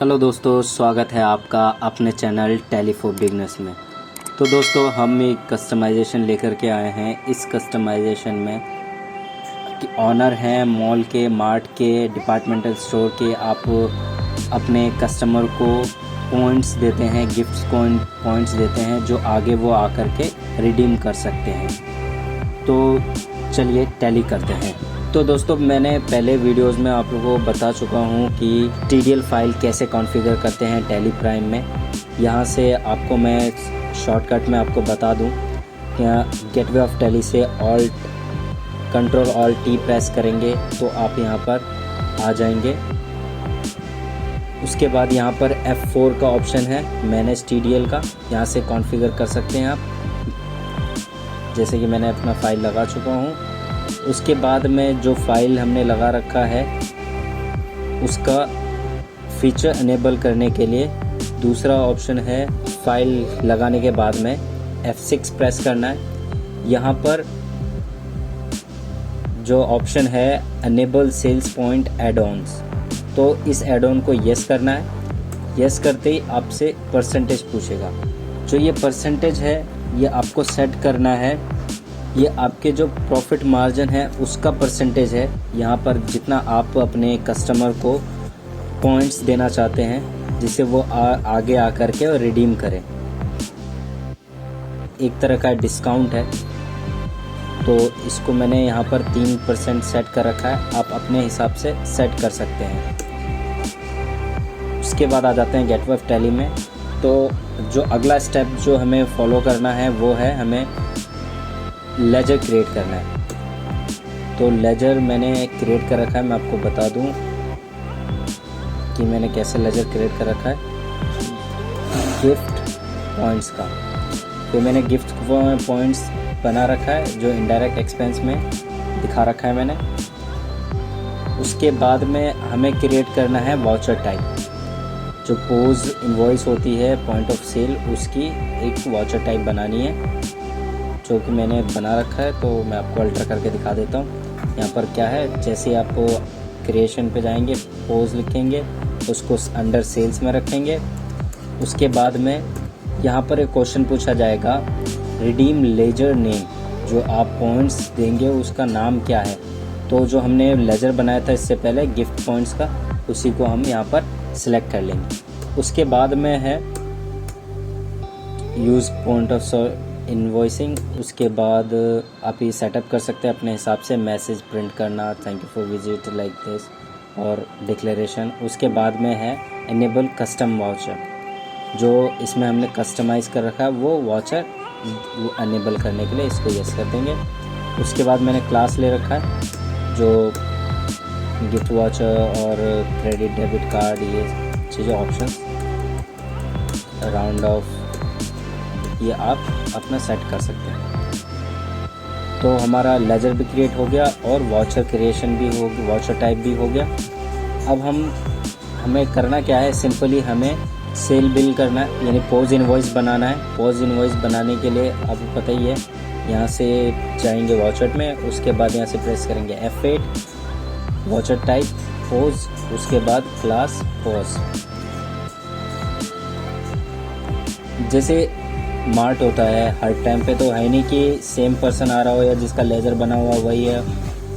Hello दोस्तों, स्वागत है आपका अपने चैनल टैली फॉर बिगनर्स में। तो दोस्तों, हम एक कस्टमाइजेशन लेकर के आए हैं। इस कस्टमाइजेशन में कि ऑनर हैं मॉल के, मार्ट के, डिपार्टमेंटल स्टोर के, आप अपने कस्टमर को पॉइंट्स देते हैं, गिफ्ट्स पॉइंट्स देते हैं जो आगे वो आकर के रिडीम कर सकते हैं। तो चलिए टैली करते हैं। तो दोस्तों, मैंने पहले वीडियोस में आप लोगों को बता चुका हूं कि TDL फाइल कैसे कॉन्फ़िगर करते हैं टैली प्राइम में। यहां से आपको मैं शॉर्टकट में आपको बता दूं कि गेटवे ऑफ टैली से कंट्रोल ऑल्ट टी प्रेस करेंगे तो आप यहां पर आ जाएंगे। उसके बाद यहां पर F4 का ऑप्शन है, मैनेज TDL का। यहां से कॉन्फ़िगर कर सकते हैं आप। जैसे कि मैंने अपना फ़ाइल लगा चुका हूं। उसके बाद में जो फाइल हमने लगा रखा है उसका फीचर इनेबल करने के लिए दूसरा ऑप्शन है, फाइल लगाने के बाद में F6 प्रेस करना है। यहाँ पर जो ऑप्शन है enable sales point add ons, तो इस एड ऑन को यस करना है। यस करते ही आपसे परसेंटेज पूछेगा। जो ये परसेंटेज है ये आपको सेट करना है। ये आपके जो प्रॉफिट मार्जिन है उसका परसेंटेज है। यहाँ पर जितना आप अपने कस्टमर को पॉइंट्स देना चाहते हैं जिससे वो आगे आकर के रिडीम करें। एक तरह का डिस्काउंट है, तो इसको मैंने यहाँ पर 3% सेट कर रखा है। आप अपने हिसाब से सेट कर सकते हैं। उसके बाद आ जाते हैं गेटवे ऑफ टैली में। तो जो अगला स्टेप जो हमें फॉलो करना है वो है हमें लेजर क्रिएट करना है। तो लेजर मैंने क्रिएट कर रखा है। मैं आपको बता दूं कि मैंने कैसे लेजर क्रिएट कर रखा है। गिफ्ट पॉइंट्स का, तो मैंने गिफ्ट पॉइंट्स बना रखा है जो इनडायरेक्ट एक्सपेंस में दिखा रखा है मैंने। उसके बाद में हमें क्रिएट करना है वाउचर टाइप। जो पोज इनवॉइस होती है पॉइंट ऑफ सेल, उसकी एक वाउचर टाइप बनानी है जो कि मैंने बना रखा है। तो मैं आपको अल्टर करके दिखा देता हूँ। यहाँ पर क्या है, जैसे आप क्रिएशन पे जाएंगे, पोज लिखेंगे, उसको अंडर सेल्स में रखेंगे। उसके बाद में यहाँ पर एक क्वेश्चन पूछा जाएगा, रिडीम लेजर नेम, जो आप पॉइंट्स देंगे उसका नाम क्या है। तो जो हमने लेजर बनाया था इससे पहले गिफ्ट पॉइंट्स का, उसी को हम यहाँ पर सिलेक्ट कर लेंगे। उसके बाद में है यूज़ पॉइंट ऑफ इनवॉइसिंग। उसके बाद आप ये सेटअप कर सकते हैं अपने हिसाब से, मैसेज प्रिंट करना, thank you for visit like this, और डिक्लेरेशन। उसके बाद में है इनेबल कस्टम वाउचर, जो इसमें हमने कस्टमाइज़ कर रखा है वो वाउचर इनेबल करने के लिए इसको यस कर देंगे। उसके बाद मैंने क्लास ले रखा है जो गिफ्ट वाउचर और क्रेडिट डेबिट कार्ड, ये चीज़ें ऑप्शंस राउंड ऑफ, ये आप अपना सेट कर सकते हैं। तो हमारा लेजर भी क्रिएट हो गया और वाउचर क्रिएशन भी हो गया, वाउचर टाइप भी हो गया। अब हमें करना क्या है, सिंपली हमें सेल बिल करना है, यानी पोज इनवॉइस बनाना है। पोज इनवॉइस बनाने के लिए आपको पता ही है, यहाँ से जाएंगे वाउचर में, उसके बाद यहाँ से प्रेस करेंगे F8, वाउचर टाइप पोज, उसके बाद क्लास पोज। जैसे मार्ट होता है हर टाइम पे, तो है नहीं कि सेम पर्सन आ रहा हो या जिसका लेजर बना हुआ वही है,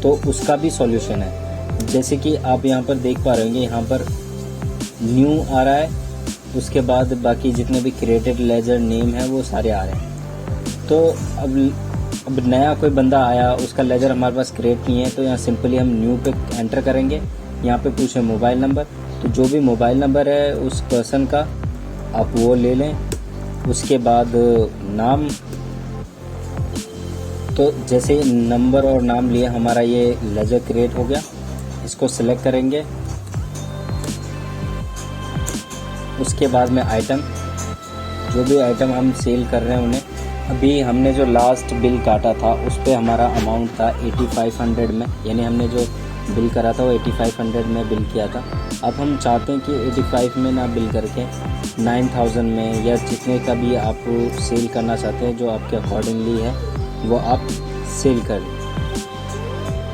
तो उसका भी सॉल्यूशन है। जैसे कि आप यहाँ पर देख पा रहे होंगे, यहाँ पर न्यू आ रहा है, उसके बाद बाकी जितने भी क्रिएटेड लेजर नेम है वो सारे आ रहे हैं। तो अब नया कोई बंदा आया, उसका लेजर हमारे पास क्रिएट नहीं है, तो यहाँ सिंपली हम न्यू पे एंटर करेंगे। यहाँ पे पूछे मोबाइल नंबर, तो जो भी मोबाइल नंबर है उस पर्सन का आप वो ले लें। उसके बाद नाम, तो जैसे नंबर और नाम लिया, हमारा ये लेजर क्रिएट हो गया। इसको सिलेक्ट करेंगे। उसके बाद में आइटम, जो भी आइटम हम सेल कर रहे हैं उन्हें, अभी हमने जो लास्ट बिल काटा था उस पर हमारा अमाउंट था 8500 में, यानी हमने जो बिल करा था वो 8500 में बिल किया था। अब हम चाहते हैं कि 85 में ना बिल करके 9000 में, या जितने का भी आप सेल करना चाहते हैं जो आपके अकॉर्डिंगली है वो आप सेल कर।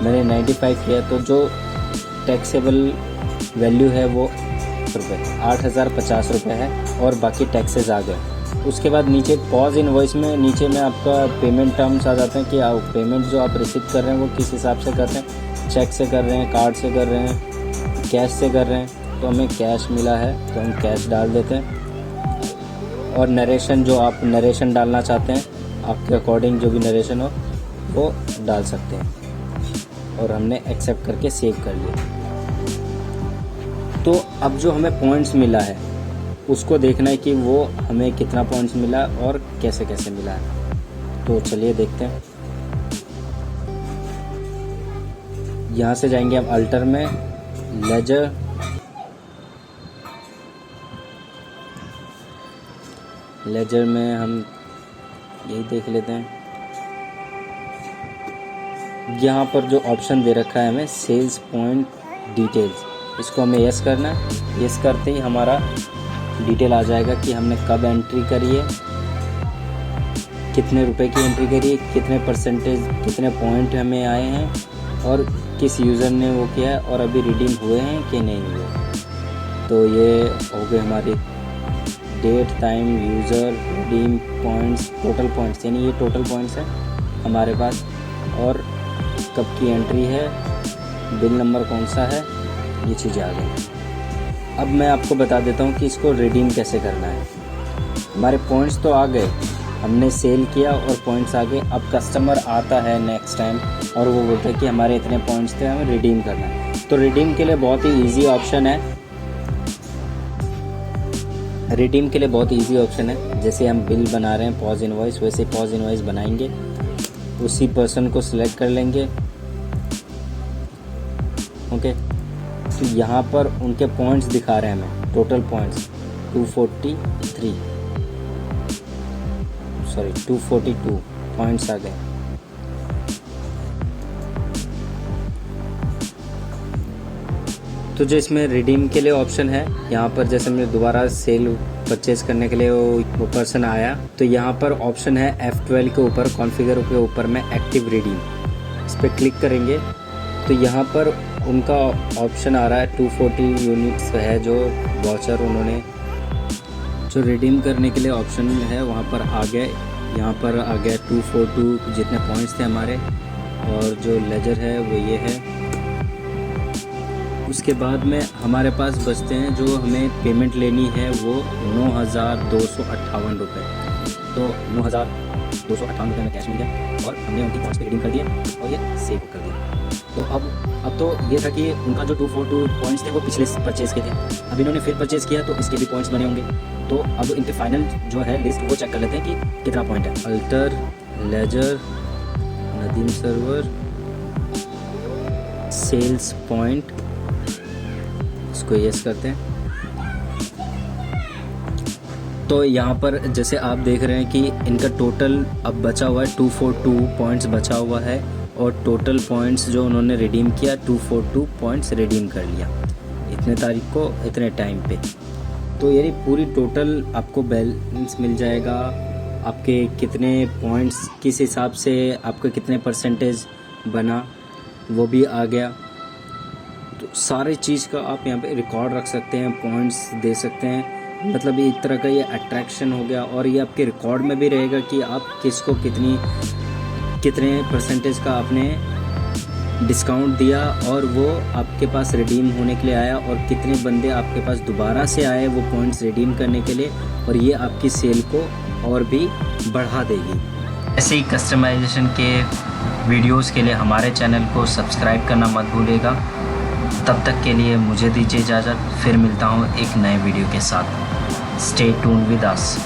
मैंने 95 किया, तो जो टैक्सेबल वैल्यू है वो रुपये, 8,050 रुपये है और बाकी टैक्सेस आ गए। उसके बाद नीचे पॉज इनवॉइस में नीचे में आपका पेमेंट टर्म्स आ जाते हैं कि आप पेमेंट जो आप रिसीव कर रहे हैं वो किस हिसाब से कर रहे हैं, चेक से कर रहे हैं, कार्ड से कर रहे हैं, कैश से कर रहे हैं। तो हमें कैश मिला है तो हम कैश डाल देते हैं। और नरेशन जो आप नरेशन डालना चाहते हैं आपके अकॉर्डिंग जो भी नरेशन हो वो डाल सकते हैं। और हमने एक्सेप्ट करके सेव कर लिया। तो अब जो हमें पॉइंट्स मिला है उसको देखना है कि वो हमें कितना पॉइंट्स मिला और कैसे कैसे मिला है। तो चलिए देखते हैं। यहाँ से जाएंगे हम अल्टर में, लेजर, लेजर में हम यही देख लेते हैं। यहाँ पर जो ऑप्शन दे रखा है हमें सेल्स पॉइंट डिटेल्स, इसको हमें यस करना है। यस करते ही हमारा डिटेल आ जाएगा कि हमने कब एंट्री करी है, कितने रुपए की एंट्री करी है, कितने परसेंटेज, कितने पॉइंट हमें आए हैं और किस यूज़र ने वो किया है और अभी रिडीम हुए हैं कि नहीं हुए। तो ये हो गए हमारी date, time, user, redeem, points, total points, यानी ये टोटल पॉइंट्स है हमारे पास और कब की एंट्री है, बिल नंबर कौन सा है, ये चीज़ें आ गई। अब मैं आपको बता देता हूँ कि इसको रिडीम कैसे करना है। हमारे पॉइंट्स तो आ गए, हमने सेल किया और पॉइंट्स आ गए। अब कस्टमर आता है नेक्स्ट टाइम और वो बोलता है कि हमारे इतने पॉइंट्स थे, हमें रिडीम करना है। तो रिडीम के लिए बहुत ही ईजी ऑप्शन है। रिडीम के लिए बहुत ईजी ऑप्शन है। जैसे हम बिल बना रहे हैं पॉज इनवॉइस, वैसे पॉज इनवॉइस बनाएंगे, उसी पर्सन को सिलेक्ट कर लेंगे। ओके, तो यहाँ पर उनके पॉइंट्स दिखा रहे हैं हमें, टोटल पॉइंट्स 242 पॉइंट्स आ गए। तो जो इसमें रिडीम के लिए ऑप्शन है, यहाँ पर जैसे हमने दोबारा सेल परचेज करने के लिए वो पर्सन आया, तो यहाँ पर ऑप्शन है F12 के ऊपर, कॉन्फ़िगर के ऊपर में एक्टिव रिडीम, इस पर क्लिक करेंगे तो यहाँ पर उनका ऑप्शन आ रहा है 240 यूनिट्स है जो वाउचर उन्होंने जो रिडीम करने के लिए ऑप्शन है वहाँ पर आ गए। यहाँ पर आ गया 242 जितने पॉइंट्स थे हमारे, और जो लेजर है वो ये है। उसके बाद में हमारे पास बचते हैं, जो हमें पेमेंट लेनी है वो 9,258 रुपये। तो 9,258 रुपये में कैश मिल गया और हमने उनकी पॉइंट्स पे रिडीम कर दिए और ये सेव कर दिया। तो अब तो ये था कि उनका जो 242 पॉइंट्स थे वो पिछले परचेज़ के थे, अब इन्होंने फिर परचेज़ किया तो इसके भी पॉइंट्स बने होंगे। तो अब इनके फाइनल जो है लिस्ट वो चेक कर लेते हैं कि कितना पॉइंट है। Alter, ledger, Nadeem server, sales point, इसको यस करते हैं। तो यहाँ पर जैसे आप देख रहे हैं कि इनका टोटल अब बचा हुआ है 242 पॉइंट्स बचा हुआ है और टोटल पॉइंट्स जो उन्होंने रिडीम किया 242 पॉइंट्स रिडीम कर लिया इतने तारीख को इतने टाइम पे। तो यानी पूरी टोटल आपको बैलेंस मिल जाएगा, आपके कितने पॉइंट्स किस हिसाब से आपका कितने परसेंटेज बना वो भी आ गया। तो सारी चीज़ का आप यहाँ पे रिकॉर्ड रख सकते हैं, पॉइंट्स दे सकते हैं। मतलब एक तरह का ये अट्रैक्शन हो गया और ये आपके रिकॉर्ड में भी रहेगा कि आप किसको कितने परसेंटेज का आपने डिस्काउंट दिया और वो आपके पास रिडीम होने के लिए आया, और कितने बंदे आपके पास दोबारा से आए वो पॉइंट्स रिडीम करने के लिए, और ये आपकी सेल को और भी बढ़ा देगी। ऐसे ही कस्टमाइजेशन के वीडियोस के लिए हमारे चैनल को सब्सक्राइब करना मत भूलिएगा। तब तक के लिए मुझे दीजिए इजाज़त, फिर मिलता हूँ एक नए वीडियो के साथ। Stay tuned with us.